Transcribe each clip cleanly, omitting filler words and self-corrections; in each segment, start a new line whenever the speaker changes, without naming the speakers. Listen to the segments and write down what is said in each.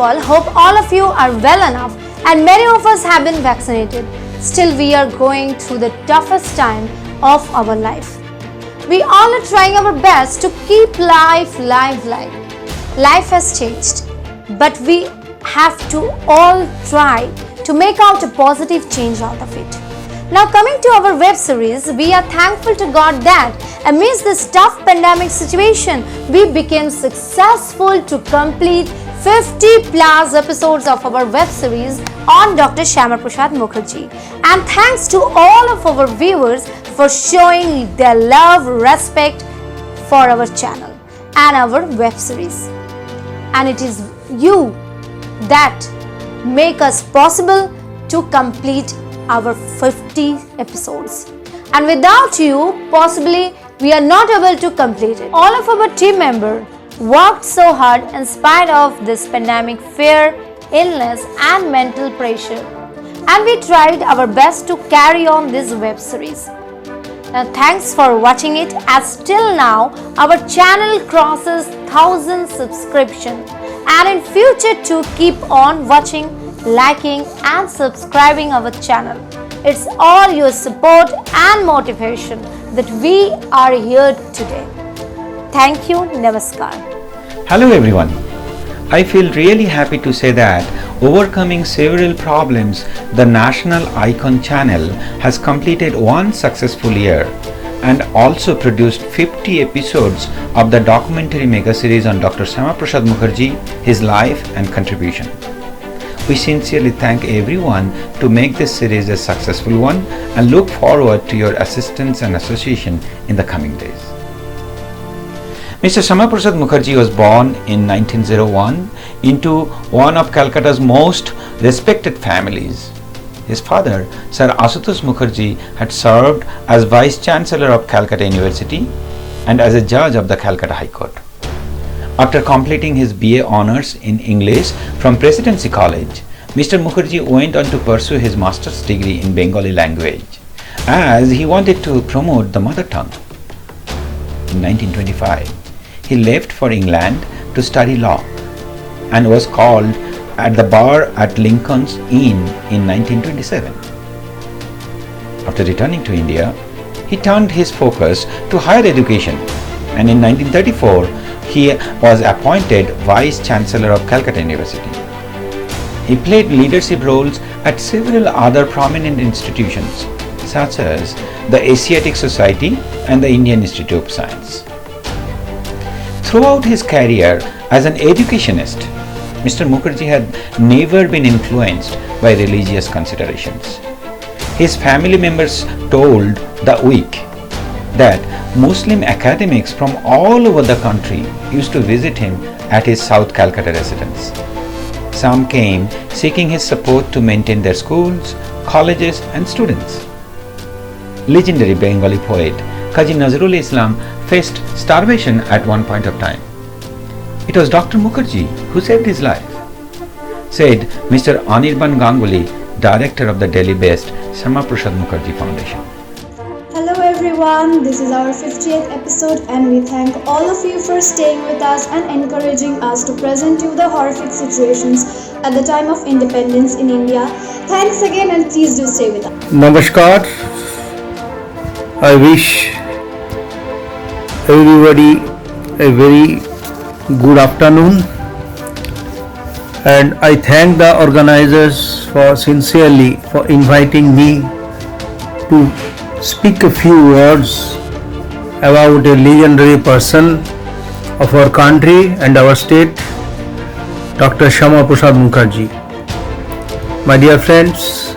all, hope all of you are well enough and many of us have been vaccinated. Still, we are going through the toughest time of our life. We all are trying our best to keep life live. Life has changed, but we have to all try to make out a positive change out of it. Now coming to our web series, we are thankful to God that amidst this tough pandemic situation, we became successful to complete 50 plus episodes of our web series on Dr. Shyama Prasad Mukherjee. And thanks to all of our viewers for showing their love, respect for our channel and our web series. And it is you that make us possible to complete our 50 episodes, and without you possibly we are not able to complete it. All of our team members worked so hard in spite of this pandemic fear, illness and mental pressure, and we tried our best to carry on this web series. Now thanks for watching it, as till now our channel crosses 1000 subscriptions, and in future to keep on watching, liking and subscribing our channel. It's all your support and motivation that we are here today. Thank you. Namaskar.
Hello everyone. I feel really happy to say that overcoming several problems, the National Icon channel has completed one successful year and also produced 50 episodes of the documentary mega series on Dr. Shyama Prasad Mukherjee, his life and contribution. We sincerely thank everyone to make this series a successful one and look forward to your assistance and association in the coming days. Mr. Shyama Prasad Mukherjee was born in 1901 into one of Calcutta's most respected families. His father, Sir Ashutosh Mukherjee, had served as Vice Chancellor of Calcutta University and as a judge of the Calcutta High Court. After completing his BA Honours in English from Presidency College, Mr. Mukherjee went on to pursue his Master's degree in Bengali language, as he wanted to promote the mother tongue. In 1925, he left for England to study law and was called at the bar at Lincoln's Inn in 1927. After returning to India, he turned his focus to higher education, and in 1934, he was appointed Vice Chancellor of Calcutta University. He played leadership roles at several other prominent institutions, such as the Asiatic Society and the Indian Institute of Science. Throughout his career as an educationist, Mr. Mukherjee had never been influenced by religious considerations. His family members told The Week that Muslim academics from all over the country used to visit him at his South Calcutta residence. Some came seeking his support to maintain their schools, colleges and students. Legendary Bengali poet Kazi Nazrul Islam faced starvation at one point of time. It was Dr. Mukherjee who saved his life, said Mr. Anirban Ganguly, director of the Delhi-based Shyama Prasad Mukherjee Foundation.
Hello everyone, this is our 50th episode and we thank all of you for staying with us and encouraging us to present you the horrific situations at the time of independence in India. Thanks again and please do stay with us.
Namaskar. I wish everybody a very good afternoon, and I thank the organizers for sincerely for inviting me to speak a few words about a legendary person of our country and our state, Dr. Shyama Prasad Mukherjee. My dear friends,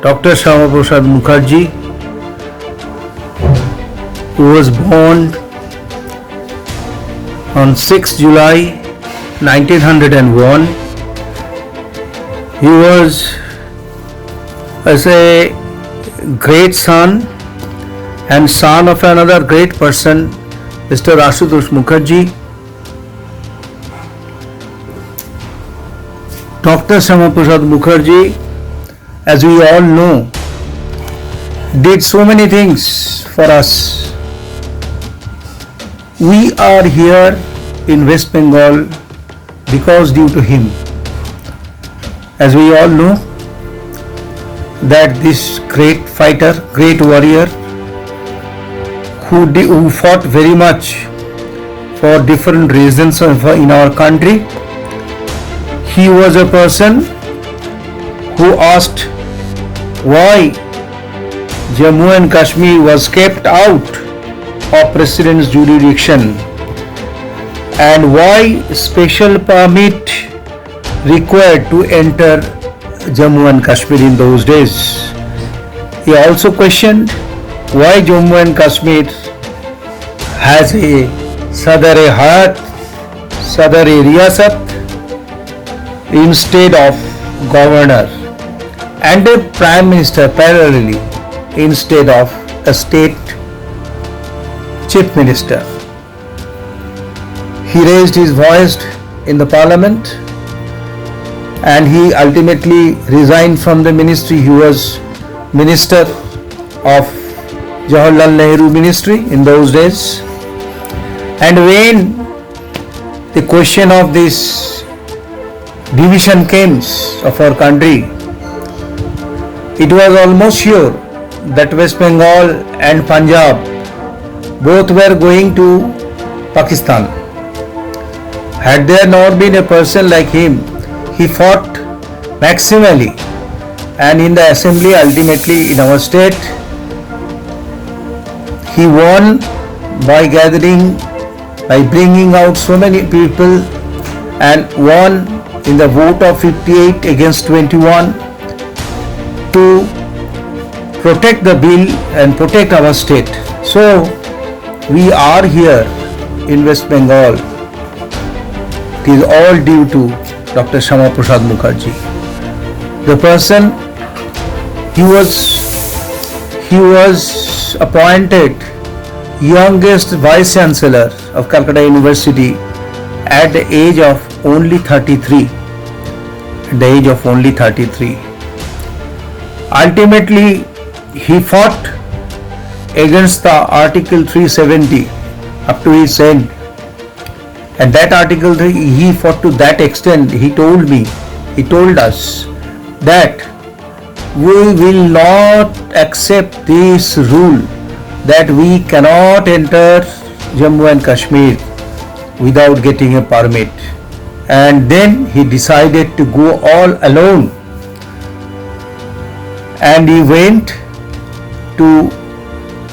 Dr. Shyama Prasad Mukherjee, who was born on 6 July 1901, he was as a great son and son of another great person, Mr. Ashutosh Mukherjee. Dr. Shyama Prasad Mukherjee, as we all know, did so many things for us. We are here in West Bengal because due to him. As we all know, that this great fighter, great warrior, who fought very much for different reasons in our country, he was a person who asked why Jammu and Kashmir was kept out of President's jurisdiction and why special permit required to enter Jammu and Kashmir in those days. He also questioned why Jammu and Kashmir has a Sadar-e-Hayat, Sadar-e-Riyasat instead of governor and a prime minister parallelly instead of a state chief minister. He raised his voice in the parliament and he ultimately resigned from the ministry. He was minister of Jawaharlal Nehru ministry in those days. And when the question of this division came of our country, it was almost sure that West Bengal and Punjab both were going to Pakistan. Had there not been a person like him, he fought maximally, and in the assembly ultimately in our state he won by bringing out so many people and won in the vote of 58 against 21 to protect the bill and protect our state. So we are here in West Bengal. It is all due to Dr. Shyama Prasad Mukherjee. The person, he was appointed youngest Vice Chancellor of Calcutta University at the age of only 33. At the age of only 33. Ultimately, he fought against the Article 370 up to his end. And that Article 3, he fought to that extent. He told us that we will not accept this rule that we cannot enter Jammu and Kashmir without getting a permit. And then he decided to go all alone. And he went to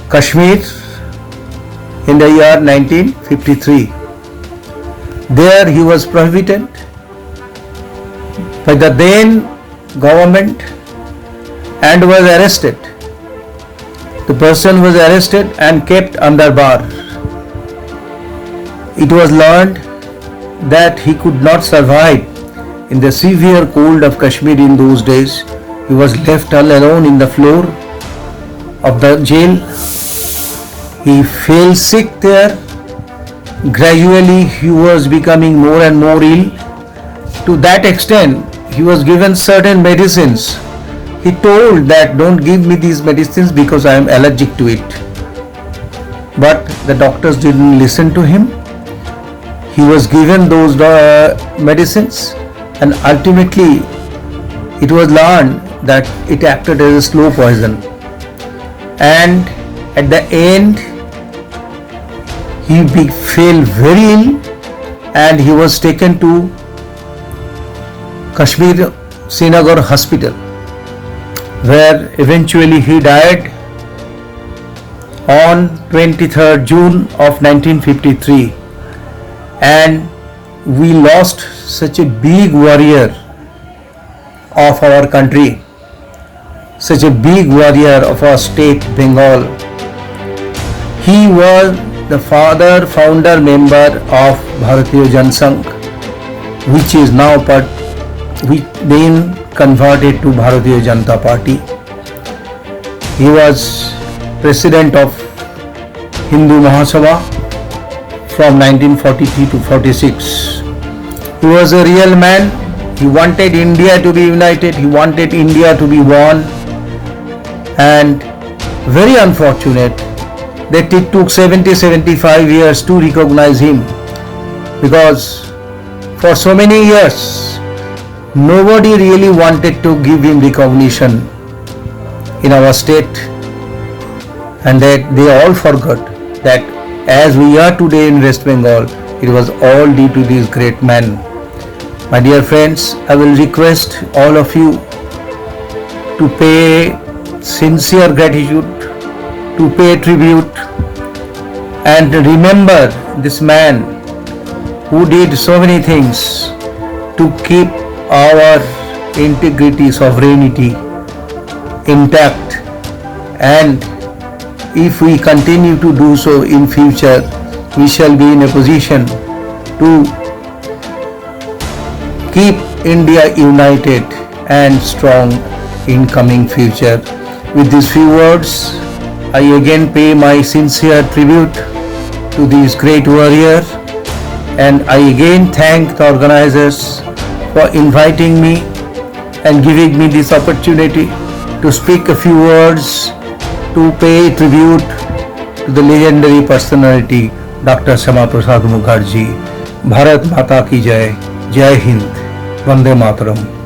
Kashmir in the year 1953. There he was prohibited by the then government and was arrested. The person was arrested and kept under bar. It was learned that he could not survive in the severe cold of Kashmir in those days. He was left all alone in the floor of the jail. He fell sick there. Gradually he was becoming more and more ill. To that extent, he was given certain medicines. He told that don't give me these medicines because I am allergic to it. But the doctors didn't listen to him. He was given those medicines and ultimately it was learned that it acted as a slow poison. And at the end, he fell very ill and he was taken to Kashmir Srinagar Hospital, where eventually he died on 23rd June of 1953. And we lost such a big warrior of our country, such a big warrior of our state, Bengal. He was the founder member of Bharatiya Janasangh, which is now been converted to Bharatiya Janata Party. He was president of Hindu Mahasabha from 1943 to 46. He was a real man. He wanted India to be united. He wanted India to be one. And very unfortunate that it took 70-75 years to recognize him, because for so many years nobody really wanted to give him recognition in our state, and that they all forgot that as we are today in West Bengal, it was all due to this great man. My dear friends, I will request all of you to pay sincere gratitude, to pay tribute, and remember this man who did so many things to keep our integrity, sovereignty intact, and if we continue to do so in future, we shall be in a position to keep India united and strong in coming future. With these few words, I again pay my sincere tribute to this great warrior, and I again thank the organizers for inviting me and giving me this opportunity to speak a few words to pay tribute to the legendary personality Dr. Shyama Prasad Mukherjee. Bharat Mata ki Jai, Jai Hind, Vande Mataram.